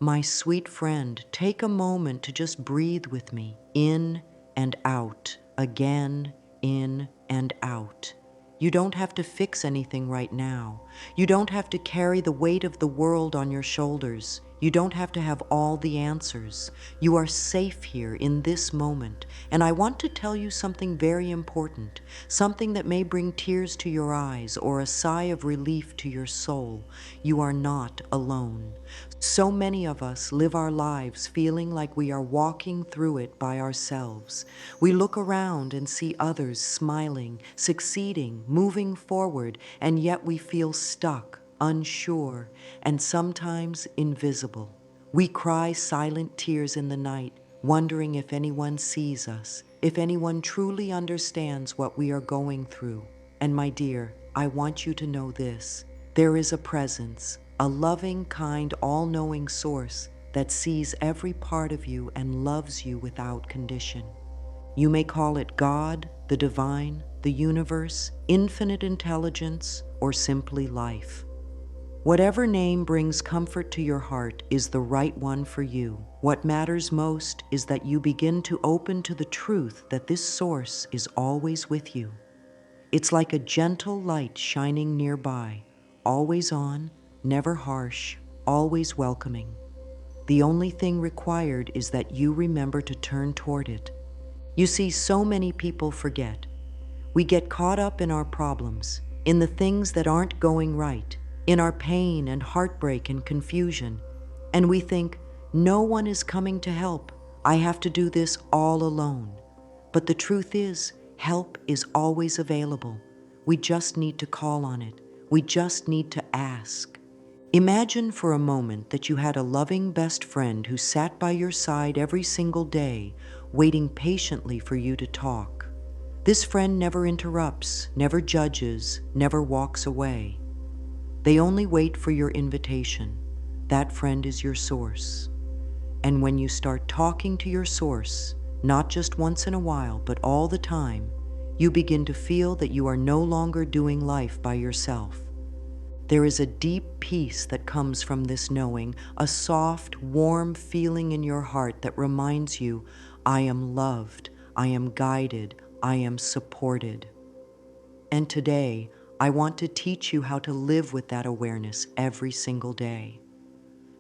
My sweet friend, take a moment to just breathe with me, in and out, again, in and out. You don't have to fix anything right now. You don't have to carry the weight of the world on your shoulders. You don't have to have all the answers. You are safe here in this moment. And I want to tell you something very important, something that may bring tears to your eyes or a sigh of relief to your soul. You are not alone. So many of us live our lives feeling like we are walking through it by ourselves. We look around and see others smiling, succeeding, moving forward, and yet we feel stuck, unsure, and sometimes invisible. We cry silent tears in the night, wondering if anyone sees us, if anyone truly understands what we are going through. And my dear, I want you to know this. There is a presence, a loving, kind, all-knowing source that sees every part of you and loves you without condition. You may call it God, the divine, the universe, infinite intelligence, or simply life. Whatever name brings comfort to your heart is the right one for you. What matters most is that you begin to open to the truth that this source is always with you. It's like a gentle light shining nearby, always on, never harsh, always welcoming. The only thing required is that you remember to turn toward it. You see, so many people forget. We get caught up in our problems, in the things that aren't going right, in our pain and heartbreak and confusion, and we think, no one is coming to help. I have to do this all alone. But the truth is, help is always available. We just need to call on it. We just need to ask. Imagine for a moment that you had a loving best friend who sat by your side every single day, waiting patiently for you to talk. This friend never interrupts, never judges, never walks away. They only wait for your invitation. That friend is your source. And when you start talking to your source, not just once in a while, but all the time, you begin to feel that you are no longer doing life by yourself. There is a deep peace that comes from this knowing, a soft, warm feeling in your heart that reminds you, I am loved, I am guided, I am supported. And today, I want to teach you how to live with that awareness every single day.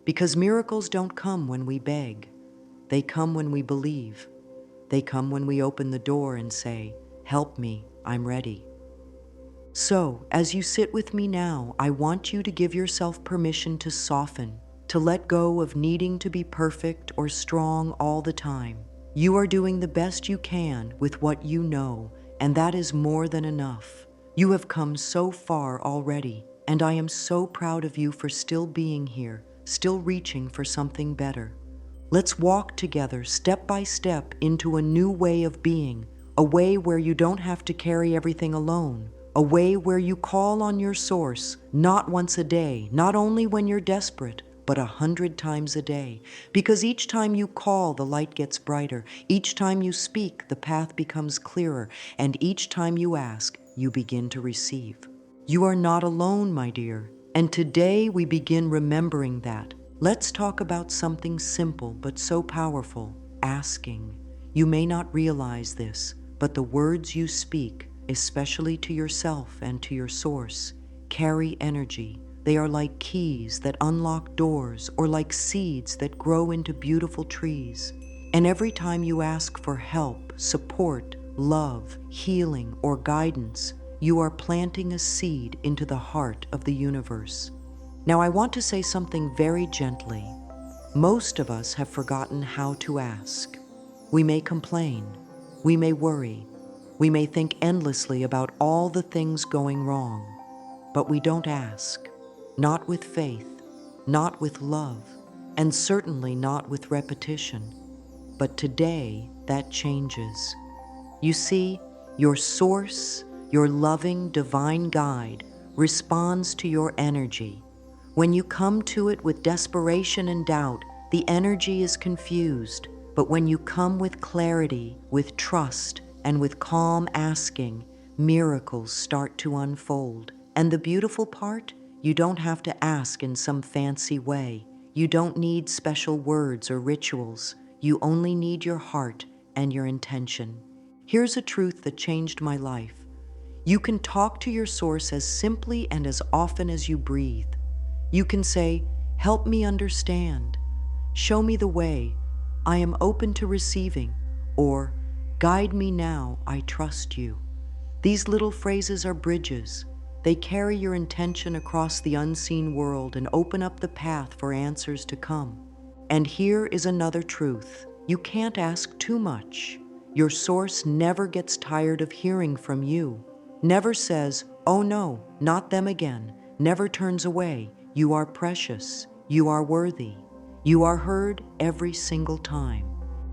Because miracles don't come when we beg. They come when we believe. They come when we open the door and say, help me, I'm ready. So, as you sit with me now, I want you to give yourself permission to soften, to let go of needing to be perfect or strong all the time. You are doing the best you can with what you know, and that is more than enough. You have come so far already, and I am so proud of you for still being here, still reaching for something better. Let's walk together step by step into a new way of being, a way where you don't have to carry everything alone, a way where you call on your source, not once a day, not only when you're desperate, but 100 times a day. Because each time you call, the light gets brighter. Each time you speak, the path becomes clearer. And each time you ask, you begin to receive. You are not alone, my dear. And today we begin remembering that. Let's talk about something simple but so powerful, asking. You may not realize this, but the words you speak, especially to yourself and to your source, carry energy. They are like keys that unlock doors or like seeds that grow into beautiful trees. And every time you ask for help, support, love, healing, or guidance, you are planting a seed into the heart of the universe. Now I want to say something very gently. Most of us have forgotten how to ask. We may complain. We may worry. We may think endlessly about all the things going wrong. But we don't ask. Not with faith, not with love, and certainly not with repetition. But today, that changes. You see, your source, your loving divine guide, responds to your energy. When you come to it with desperation and doubt, the energy is confused. But when you come with clarity, with trust, and with calm asking, miracles start to unfold. And the beautiful part? You don't have to ask in some fancy way. You don't need special words or rituals. You only need your heart and your intention. Here's a truth that changed my life. You can talk to your source as simply and as often as you breathe. You can say, "Help me understand. Show me the way. I am open to receiving." Or, "Guide me now. I trust you." These little phrases are bridges. They carry your intention across the unseen world and open up the path for answers to come. And here is another truth. You can't ask too much. Your source never gets tired of hearing from you. Never says, "Oh no, not them again." Never turns away. You are precious. You are worthy. You are heard every single time.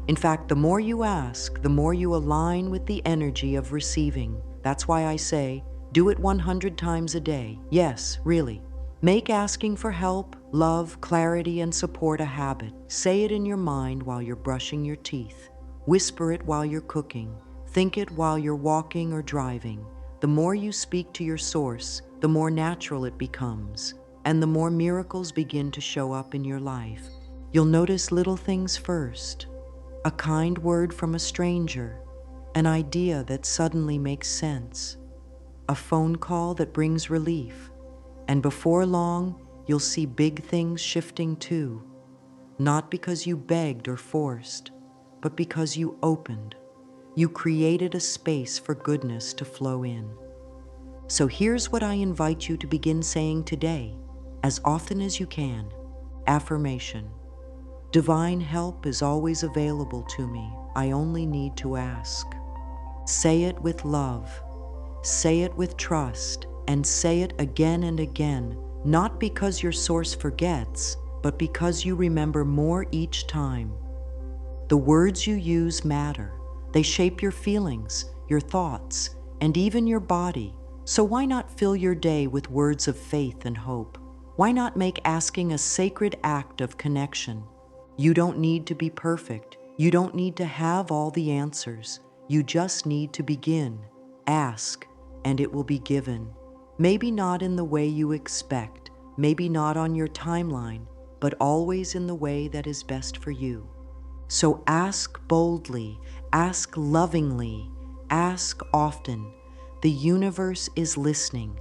In fact, the more you ask, the more you align with the energy of receiving. That's why I say, do it 100 times a day. Yes, really. Make asking for help, love, clarity, and support a habit. Say it in your mind while you're brushing your teeth. Whisper it while you're cooking. Think it while you're walking or driving. The more you speak to your source, the more natural it becomes, and the more miracles begin to show up in your life. You'll notice little things first. A kind word from a stranger, an idea that suddenly makes sense, a phone call that brings relief, and before long, you'll see big things shifting too, not because you begged or forced, but because you opened. You created a space for goodness to flow in. So here's what I invite you to begin saying today, as often as you can. Affirmation. Divine help is always available to me. I only need to ask. Say it with love. Say it with trust. And say it again and again, not because your source forgets, but because you remember more each time. The words you use matter. They shape your feelings, your thoughts, and even your body. So why not fill your day with words of faith and hope? Why not make asking a sacred act of connection? You don't need to be perfect. You don't need to have all the answers. You just need to begin. Ask, and it will be given. Maybe not in the way you expect, maybe not on your timeline, but always in the way that is best for you. So ask boldly, ask lovingly, ask often. The universe is listening.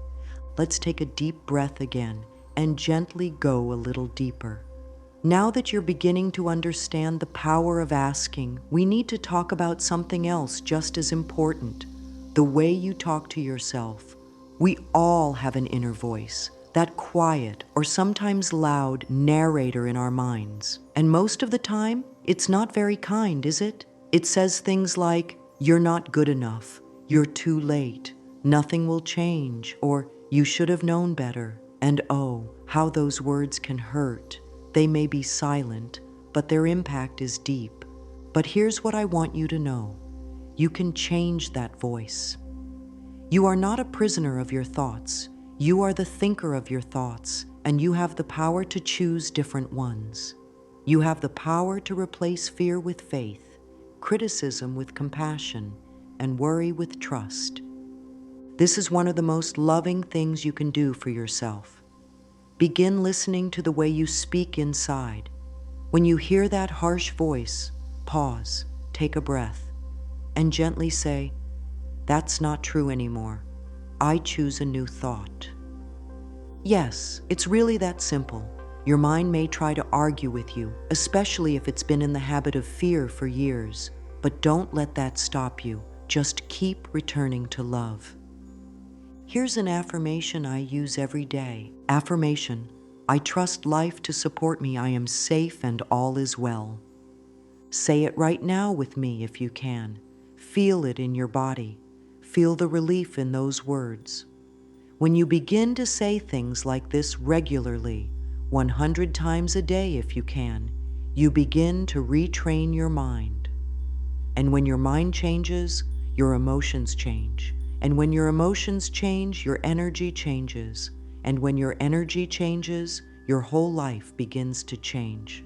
Let's take a deep breath again and gently go a little deeper. Now that you're beginning to understand the power of asking, we need to talk about something else just as important: the way you talk to yourself. We all have an inner voice, that quiet or sometimes loud narrator in our minds. And most of the time, it's not very kind, is it? It says things like, "You're not good enough," "You're too late," "Nothing will change," or "You should have known better." And oh, how those words can hurt. They may be silent, but their impact is deep. But here's what I want you to know. You can change that voice. You are not a prisoner of your thoughts. You are the thinker of your thoughts, and you have the power to choose different ones. You have the power to replace fear with faith, criticism with compassion, and worry with trust. This is one of the most loving things you can do for yourself. Begin listening to the way you speak inside. When you hear that harsh voice, pause, take a breath, and gently say, "That's not true anymore. I choose a new thought." Yes, it's really that simple. Your mind may try to argue with you, especially if it's been in the habit of fear for years. But don't let that stop you. Just keep returning to love. Here's an affirmation I use every day. Affirmation: I trust life to support me. I am safe and all is well. Say it right now with me if you can. Feel it in your body. Feel the relief in those words. When you begin to say things like this regularly, 100 times a day if you can, you begin to retrain your mind. And when your mind changes, your emotions change. And when your emotions change, your energy changes. And when your energy changes, your whole life begins to change.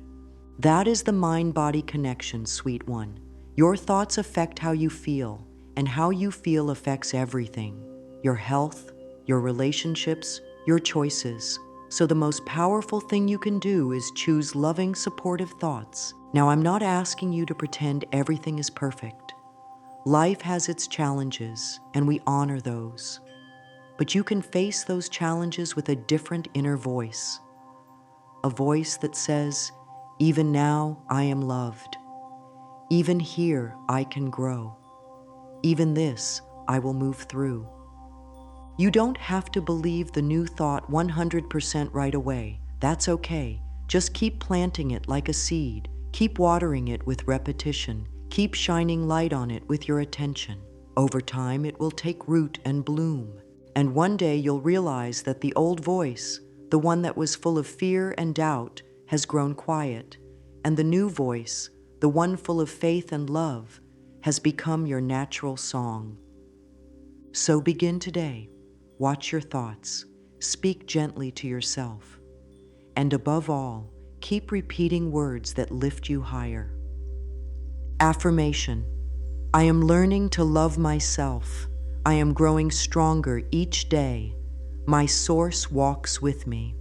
That is the mind-body connection, sweet one. Your thoughts affect how you feel, and how you feel affects everything: your health, your relationships, your choices. So the most powerful thing you can do is choose loving, supportive thoughts. Now, I'm not asking you to pretend everything is perfect. Life has its challenges, and we honor those. But you can face those challenges with a different inner voice. A voice that says, even now I am loved. Even here I can grow. Even this I will move through. You don't have to believe the new thought 100% right away. That's okay. Just keep planting it like a seed. Keep watering it with repetition. Keep shining light on it with your attention. Over time, it will take root and bloom. And one day you'll realize that the old voice, the one that was full of fear and doubt, has grown quiet. And the new voice, the one full of faith and love, has become your natural song. So begin today. Watch your thoughts. Speak gently to yourself. And above all, keep repeating words that lift you higher. Affirmation. I am learning to love myself. I am growing stronger each day. My source walks with me.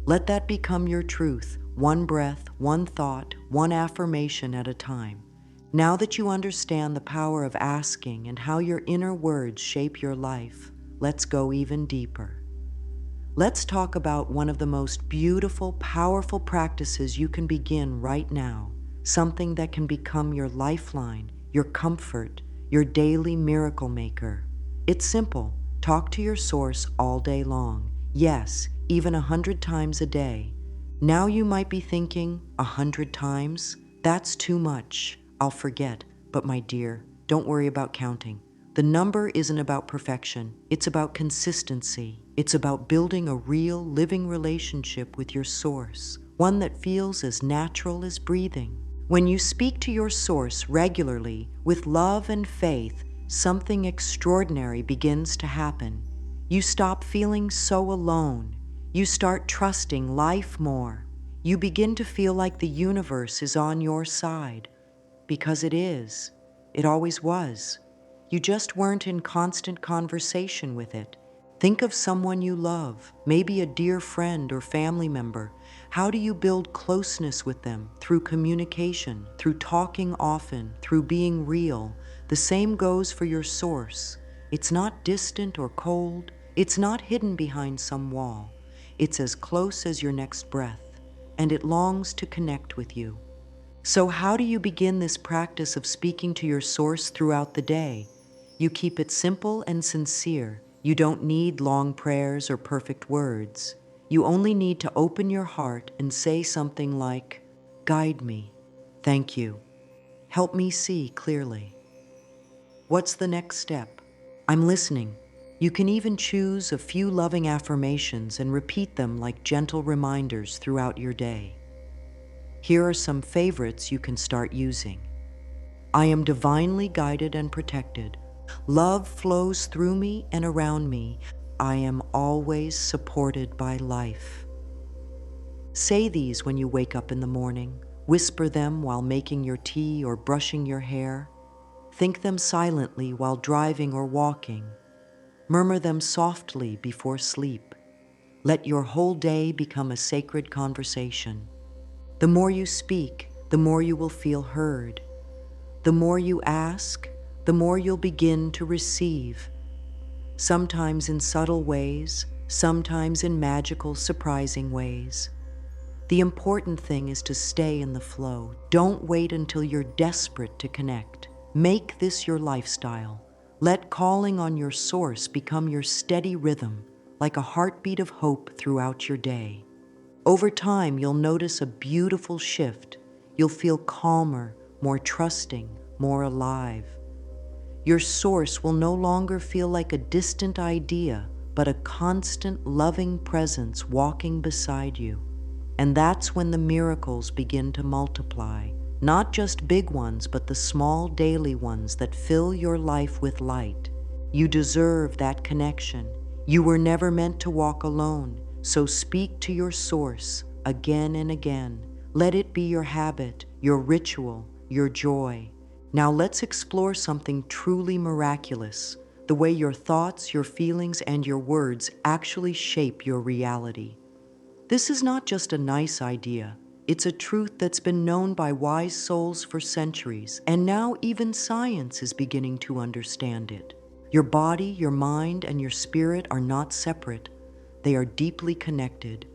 Let that become your truth, one breath, one thought, one affirmation at a time. Now that you understand the power of asking and how your inner words shape your life, let's go even deeper. Let's talk about one of the most beautiful, powerful practices you can begin right now, something that can become your lifeline, your comfort, your daily miracle maker. It's simple. Talk to your source all day long. Yes, even 100 times a day. Now you might be thinking, 100 times? That's too much. I'll forget. But my dear, don't worry about counting. The number isn't about perfection. It's about consistency. It's about building a real, living relationship with your source, one that feels as natural as breathing. When you speak to your source regularly, with love and faith, something extraordinary begins to happen. You stop feeling so alone. You start trusting life more. You begin to feel like the universe is on your side. Because it is. It always was. You just weren't in constant conversation with it. Think of someone you love, maybe a dear friend or family member. How do you build closeness with them? Through communication, through talking often, through being real. The same goes for your source. It's not distant or cold. It's not hidden behind some wall. It's as close as your next breath, and it longs to connect with you. So how do you begin this practice of speaking to your source throughout the day? You keep it simple and sincere. You don't need long prayers or perfect words. You only need to open your heart and say something like, "Guide me. Thank you. Help me see clearly." What's the next step? I'm listening. You can even choose a few loving affirmations and repeat them like gentle reminders throughout your day. Here are some favorites you can start using. I am divinely guided and protected. Love flows through me and around me. I am always supported by life. Say these when you wake up in the morning. Whisper them while making your tea or brushing your hair. Think them silently while driving or walking. Murmur them softly before sleep. Let your whole day become a sacred conversation. The more you speak, the more you will feel heard. The more you ask, the more you'll begin to receive. Sometimes in subtle ways, sometimes in magical, surprising ways. The important thing is to stay in the flow. Don't wait until you're desperate to connect. Make this your lifestyle. Let calling on your source become your steady rhythm, like a heartbeat of hope throughout your day. Over time, you'll notice a beautiful shift. You'll feel calmer, more trusting, more alive. Your source will no longer feel like a distant idea, but a constant, loving presence walking beside you. And that's when the miracles begin to multiply. Not just big ones, but the small daily ones that fill your life with light. You deserve that connection. You were never meant to walk alone, so speak to your source again and again. Let it be your habit, your ritual, your joy. Now let's explore something truly miraculous, the way your thoughts, your feelings, and your words actually shape your reality. This is not just a nice idea. It's a truth that's been known by wise souls for centuries, and now even science is beginning to understand it. Your body, your mind, and your spirit are not separate. They are deeply connected.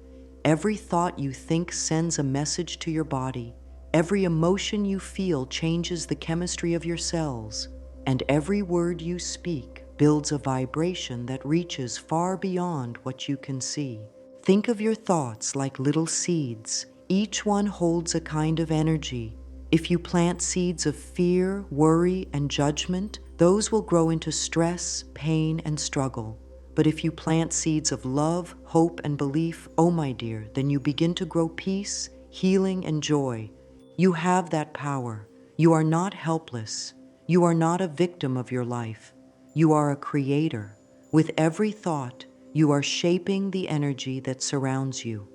Every thought you think sends a message to your body. Every emotion you feel changes the chemistry of your cells. And every word you speak builds a vibration that reaches far beyond what you can see. Think of your thoughts like little seeds. Each one holds a kind of energy. If you plant seeds of fear, worry, and judgment, those will grow into stress, pain, and struggle. But if you plant seeds of love, hope, and belief, oh my dear, then you begin to grow peace, healing, and joy. You have that power. You are not helpless. You are not a victim of your life. You are a creator. With every thought, you are shaping the energy that surrounds you.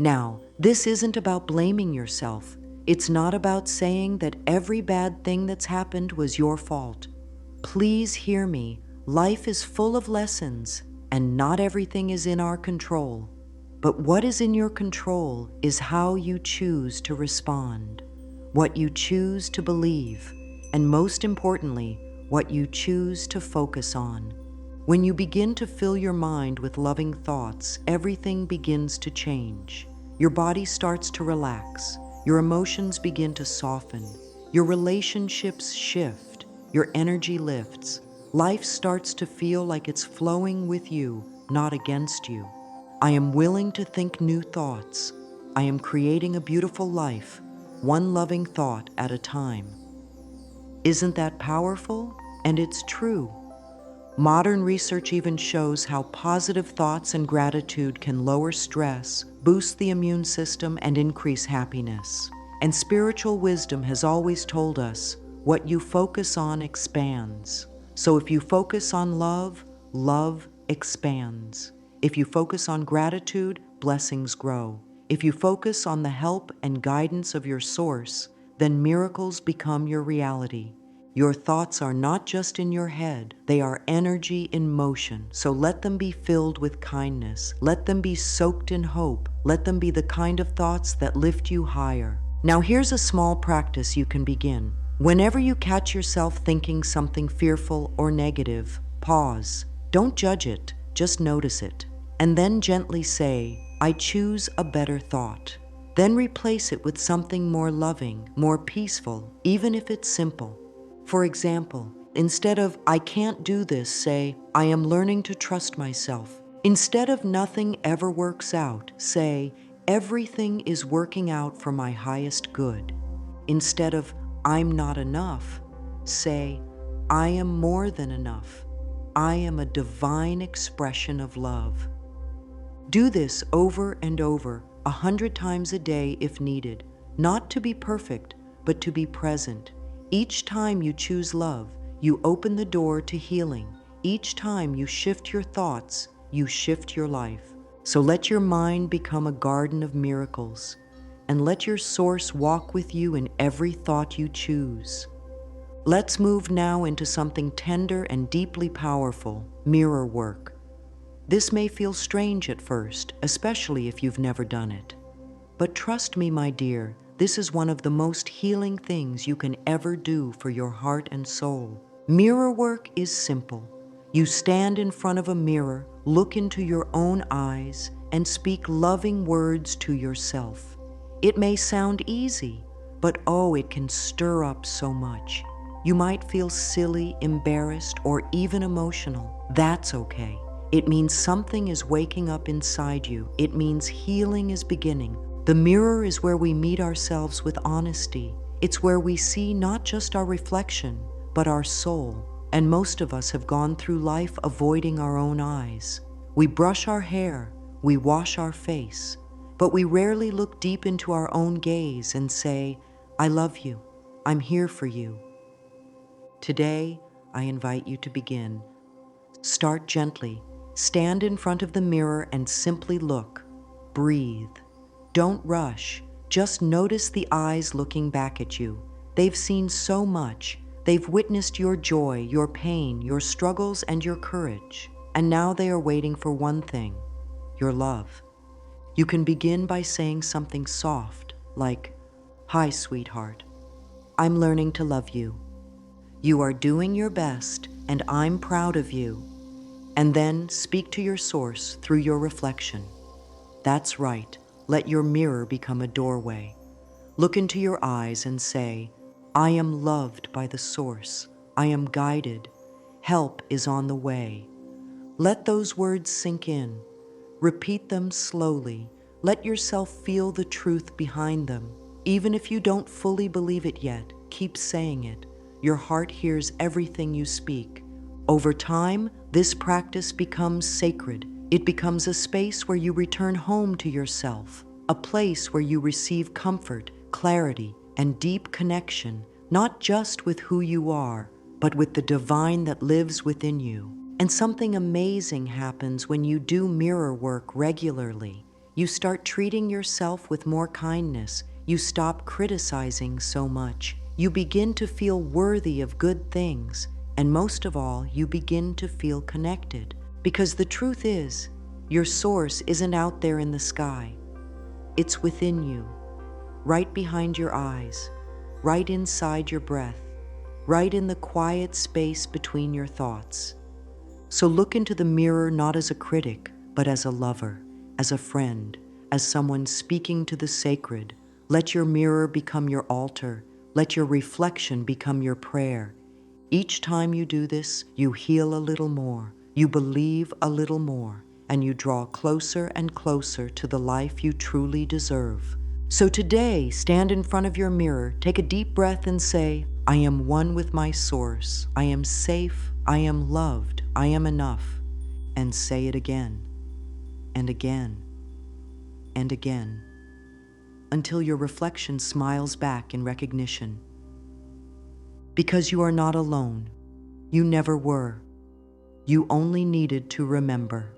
Now, this isn't about blaming yourself. It's not about saying that every bad thing that's happened was your fault. Please hear me. Life is full of lessons, and not everything is in our control. But what is in your control is how you choose to respond, what you choose to believe, and most importantly, what you choose to focus on. When you begin to fill your mind with loving thoughts, everything begins to change. Your body starts to relax. Your emotions begin to soften. Your relationships shift. Your energy lifts. Life starts to feel like it's flowing with you, not against you. I am willing to think new thoughts. I am creating a beautiful life, one loving thought at a time. Isn't that powerful? And it's true. Modern research even shows how positive thoughts and gratitude can lower stress, boost the immune system, and increase happiness. And spiritual wisdom has always told us, what you focus on expands. So if you focus on love, love expands. If you focus on gratitude, blessings grow. If you focus on the help and guidance of your source, then miracles become your reality. Your thoughts are not just in your head, they are energy in motion. So let them be filled with kindness. Let them be soaked in hope. Let them be the kind of thoughts that lift you higher. Now here's a small practice you can begin. Whenever you catch yourself thinking something fearful or negative, pause. Don't judge it, just notice it. And then gently say, I choose a better thought. Then replace it with something more loving, more peaceful, even if it's simple. For example, instead of, I can't do this, say, I am learning to trust myself. Instead of nothing ever works out, say, everything is working out for my highest good. Instead of, I'm not enough, say, I am more than enough. I am a divine expression of love. Do this over and over, 100 times a day if needed, not to be perfect, but to be present. Each time you choose love, you open the door to healing. Each time you shift your thoughts, you shift your life. So let your mind become a garden of miracles, and let your source walk with you in every thought you choose. Let's move now into something tender and deeply powerful, mirror work. This may feel strange at first, especially if you've never done it. But trust me, my dear, this is one of the most healing things you can ever do for your heart and soul. Mirror work is simple. You stand in front of a mirror, look into your own eyes, and speak loving words to yourself. It may sound easy, but oh, it can stir up so much. You might feel silly, embarrassed, or even emotional. That's okay. It means something is waking up inside you. It means healing is beginning. The mirror is where we meet ourselves with honesty. It's where we see not just our reflection, but our soul. And most of us have gone through life avoiding our own eyes. We brush our hair, we wash our face, but we rarely look deep into our own gaze and say, I love you, I'm here for you. Today, I invite you to begin. Start gently. Stand in front of the mirror and simply look. Breathe. Don't rush. Just notice the eyes looking back at you. They've seen so much. They've witnessed your joy, your pain, your struggles, and your courage. And now they are waiting for one thing: your love. You can begin by saying something soft, like, "Hi, sweetheart. I'm learning to love you. You are doing your best, and I'm proud of you." And then speak to your source through your reflection. That's right. Let your mirror become a doorway. Look into your eyes and say, "I am loved by the source. I am guided. Help is on the way." Let those words sink in. Repeat them slowly. Let yourself feel the truth behind them. Even if you don't fully believe it yet, keep saying it. Your heart hears everything you speak. Over time, this practice becomes sacred. It becomes a space where you return home to yourself, a place where you receive comfort, clarity, and deep connection, not just with who you are, but with the divine that lives within you. And something amazing happens when you do mirror work regularly. You start treating yourself with more kindness. You stop criticizing so much. You begin to feel worthy of good things. And most of all, you begin to feel connected. Because the truth is, your source isn't out there in the sky. It's within you, right behind your eyes, right inside your breath, right in the quiet space between your thoughts. So look into the mirror not as a critic, but as a lover, as a friend, as someone speaking to the sacred. Let your mirror become your altar. Let your reflection become your prayer. Each time you do this, you heal a little more, you believe a little more, and you draw closer and closer to the life you truly deserve. So today, stand in front of your mirror, take a deep breath and say, "I am one with my source. I am safe. I am loved. I am enough." And say it again, and again, and again, until your reflection smiles back in recognition. Because you are not alone. You never were. You only needed to remember.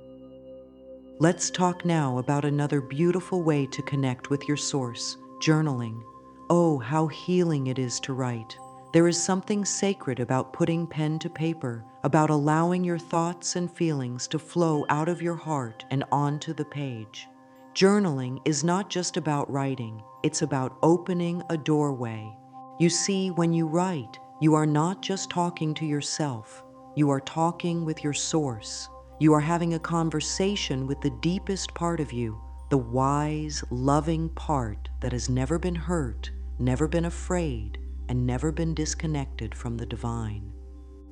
Let's talk now about another beautiful way to connect with your source: journaling. Oh, how healing it is to write. There is something sacred about putting pen to paper, about allowing your thoughts and feelings to flow out of your heart and onto the page. Journaling is not just about writing, it's about opening a doorway. You see, when you write, you are not just talking to yourself, you are talking with your source. You are having a conversation with the deepest part of you, the wise, loving part that has never been hurt, never been afraid, and never been disconnected from the divine.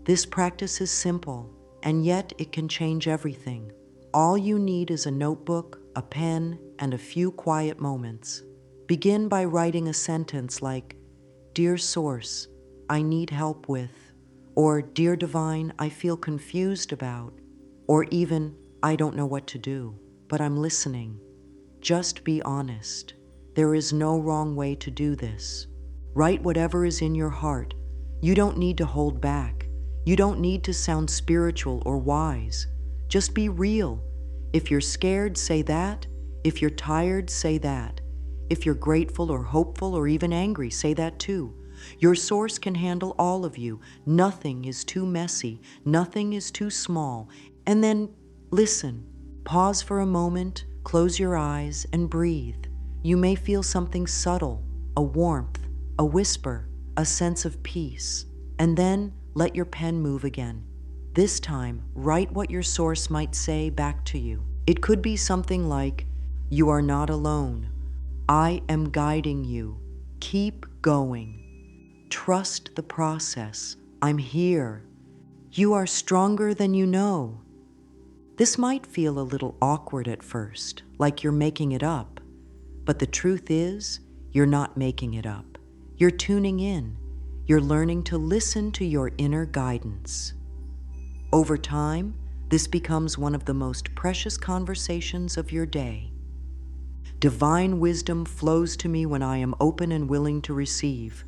This practice is simple, and yet it can change everything. All you need is a notebook, a pen, and a few quiet moments. Begin by writing a sentence like, "Dear Source, I need help with," or "Dear Divine, I feel confused about," or even, "I don't know what to do, but I'm listening." Just be honest. There is no wrong way to do this. Write whatever is in your heart. You don't need to hold back. You don't need to sound spiritual or wise. Just be real. If you're scared, say that. If you're tired, say that. If you're grateful or hopeful or even angry, say that too. Your source can handle all of you. Nothing is too messy. Nothing is too small. And then listen. Pause for a moment, close your eyes, and breathe. You may feel something subtle, a warmth, a whisper, a sense of peace. And then let your pen move again. This time, write what your source might say back to you. It could be something like, "You are not alone. I am guiding you. Keep going. Trust the process. I'm here. You are stronger than you know." This might feel a little awkward at first, like you're making it up. But the truth is, you're not making it up. You're tuning in. You're learning to listen to your inner guidance. Over time, this becomes one of the most precious conversations of your day. Divine wisdom flows to me when I am open and willing to receive.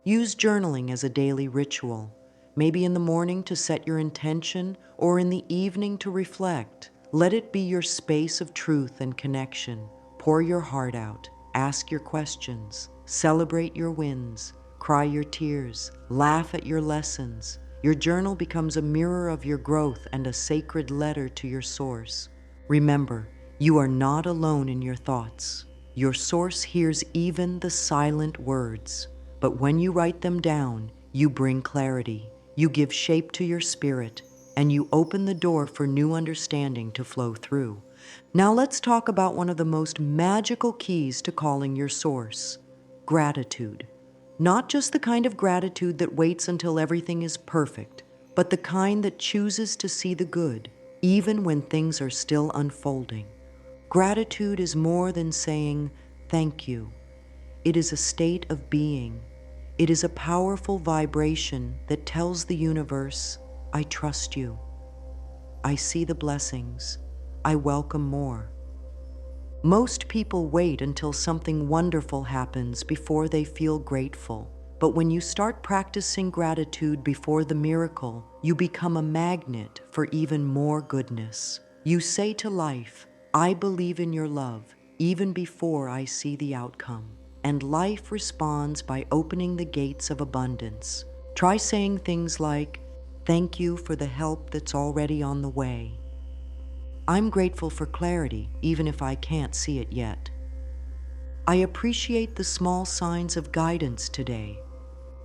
Use journaling as a daily ritual, maybe in the morning to set your intention or in the evening to reflect. Let it be your space of truth and connection. Pour your heart out, ask your questions, celebrate your wins, cry your tears, laugh at your lessons. Your journal becomes a mirror of your growth and a sacred letter to your source. Remember, you are not alone in your thoughts. Your source hears even the silent words. But when you write them down, you bring clarity, you give shape to your spirit, and you open the door for new understanding to flow through. Now let's talk about one of the most magical keys to calling your source: gratitude. Not just the kind of gratitude that waits until everything is perfect, but the kind that chooses to see the good, even when things are still unfolding. Gratitude is more than saying thank you. It is a state of being. It is a powerful vibration that tells the universe, I trust you. I see the blessings. I welcome more. Most people wait until something wonderful happens before they feel grateful. But when you start practicing gratitude before the miracle, you become a magnet for even more goodness. You say to life, I believe in your love, even before I see the outcome. And life responds by opening the gates of abundance. Try saying things like, thank you for the help that's already on the way. I'm grateful for clarity, even if I can't see it yet. I appreciate the small signs of guidance today.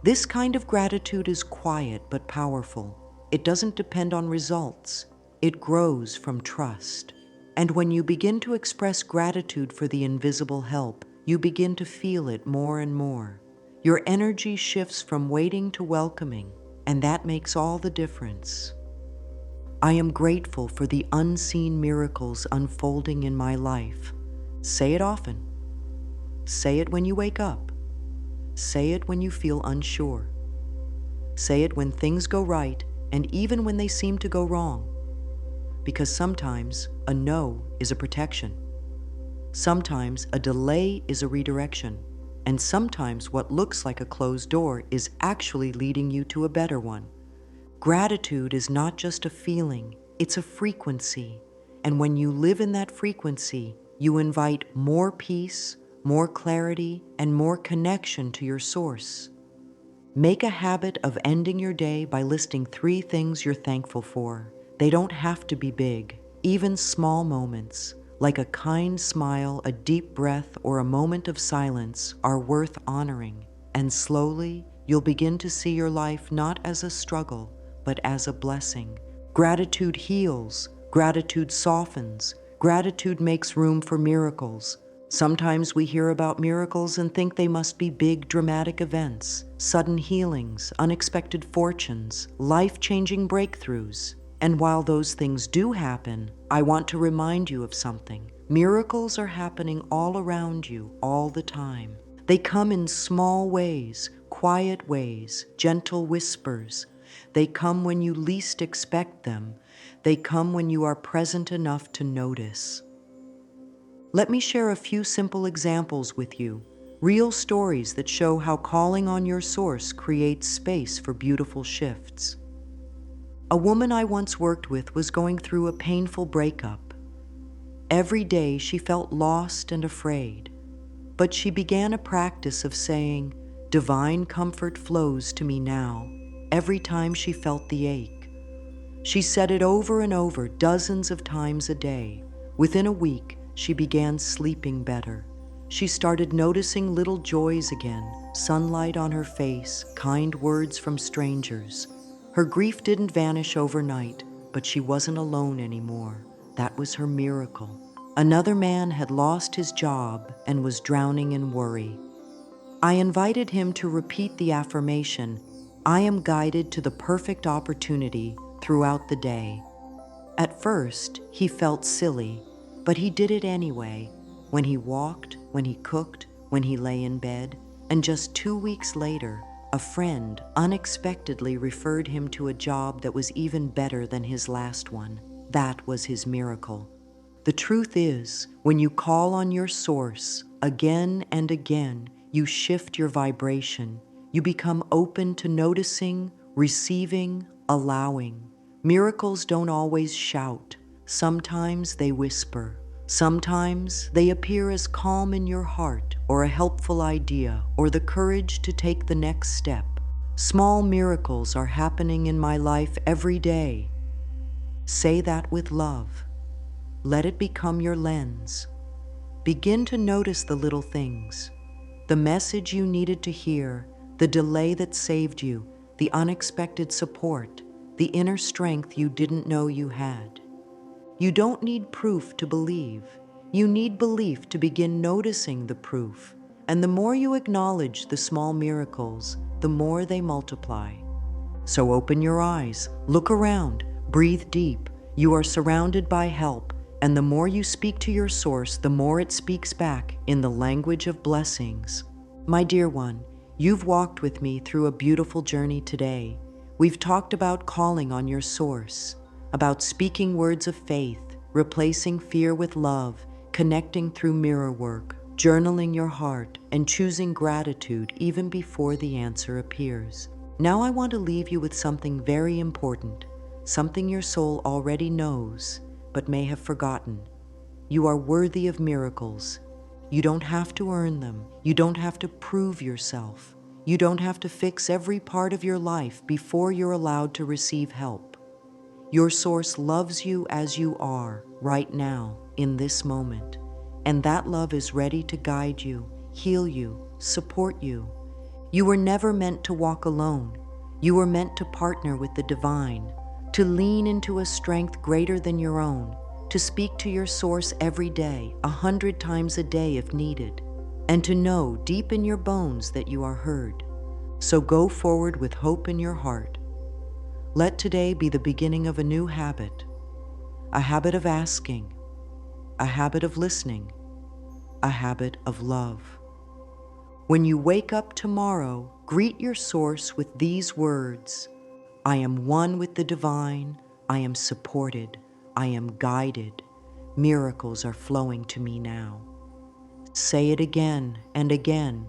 This kind of gratitude is quiet but powerful. It doesn't depend on results. It grows from trust. And when you begin to express gratitude for the invisible help, you begin to feel it more and more. Your energy shifts from waiting to welcoming, and that makes all the difference. I am grateful for the unseen miracles unfolding in my life. Say it often. Say it when you wake up. Say it when you feel unsure. Say it when things go right and even when they seem to go wrong. Because sometimes a no is a protection. Sometimes a delay is a redirection. And sometimes what looks like a closed door is actually leading you to a better one. Gratitude is not just a feeling, it's a frequency. And when you live in that frequency, you invite more peace, more clarity, and more connection to your source. Make a habit of ending your day by listing 3 things you're thankful for. They don't have to be big. Even small moments, like a kind smile, a deep breath, or a moment of silence, are worth honoring. And slowly, you'll begin to see your life not as a struggle, but as a blessing. Gratitude heals, gratitude softens, gratitude makes room for miracles. Sometimes we hear about miracles and think they must be big, dramatic events, sudden healings, unexpected fortunes, life-changing breakthroughs. And while those things do happen, I want to remind you of something. Miracles are happening all around you all the time. They come in small ways, quiet ways, gentle whispers. They come when you least expect them. They come when you are present enough to notice. Let me share a few simple examples with you, real stories that show how calling on your source creates space for beautiful shifts. A woman I once worked with was going through a painful breakup. Every day she felt lost and afraid, but she began a practice of saying, "Divine comfort flows to me now," every time she felt the ache. She said it over and over, dozens of times a day. Within a week, she began sleeping better. She started noticing little joys again, sunlight on her face, kind words from strangers. Her grief didn't vanish overnight, but she wasn't alone anymore. That was her miracle. Another man had lost his job and was drowning in worry. I invited him to repeat the affirmation, "I am guided to the perfect opportunity," throughout the day. At first, he felt silly, but he did it anyway, when he walked, when he cooked, when he lay in bed. And just 2 weeks later, a friend unexpectedly referred him to a job that was even better than his last one. That was his miracle. The truth is, when you call on your source again and again, you shift your vibration. You become open to noticing, receiving, allowing. Miracles don't always shout. Sometimes they whisper. Sometimes they appear as calm in your heart, or a helpful idea, or the courage to take the next step. Small miracles are happening in my life every day. Say that with love. Let it become your lens. Begin to notice the little things, the message you needed to hear, the delay that saved you, the unexpected support, the inner strength you didn't know you had. You don't need proof to believe. You need belief to begin noticing the proof. And the more you acknowledge the small miracles, the more they multiply. So open your eyes, look around, breathe deep. You are surrounded by help, and the more you speak to your source, the more it speaks back in the language of blessings. My dear one, you've walked with me through a beautiful journey today. We've talked about calling on your source, about speaking words of faith, replacing fear with love, connecting through mirror work, journaling your heart, and choosing gratitude even before the answer appears. Now I want to leave you with something very important, something your soul already knows, but may have forgotten. You are worthy of miracles. You don't have to earn them. You don't have to prove yourself. You don't have to fix every part of your life before you're allowed to receive help. Your source loves you as you are, right now, in this moment. And that love is ready to guide you, heal you, support you. You were never meant to walk alone. You were meant to partner with the divine, to lean into a strength greater than your own, to speak to your source every day, 100 times a day if needed, and to know deep in your bones that you are heard. So go forward with hope in your heart. Let today be the beginning of a new habit, a habit of asking, a habit of listening, a habit of love. When you wake up tomorrow, greet your source with these words: I am one with the divine, I am supported, I am guided. Miracles are flowing to me now. Say it again and again.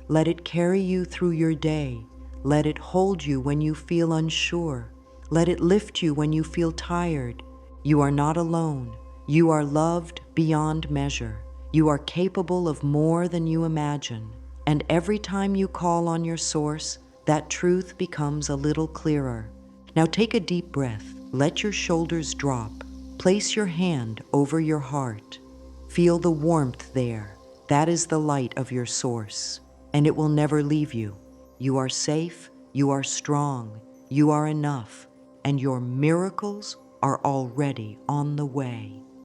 Let it carry you through your day. Let it hold you when you feel unsure. Let it lift you when you feel tired. You are not alone. You are loved beyond measure. You are capable of more than you imagine. And every time you call on your source, that truth becomes a little clearer. Now take a deep breath. Let your shoulders drop. Place your hand over your heart. Feel the warmth there. That is the light of your source, and it will never leave you. You are safe, you are strong, you are enough, and your miracles are already on the way.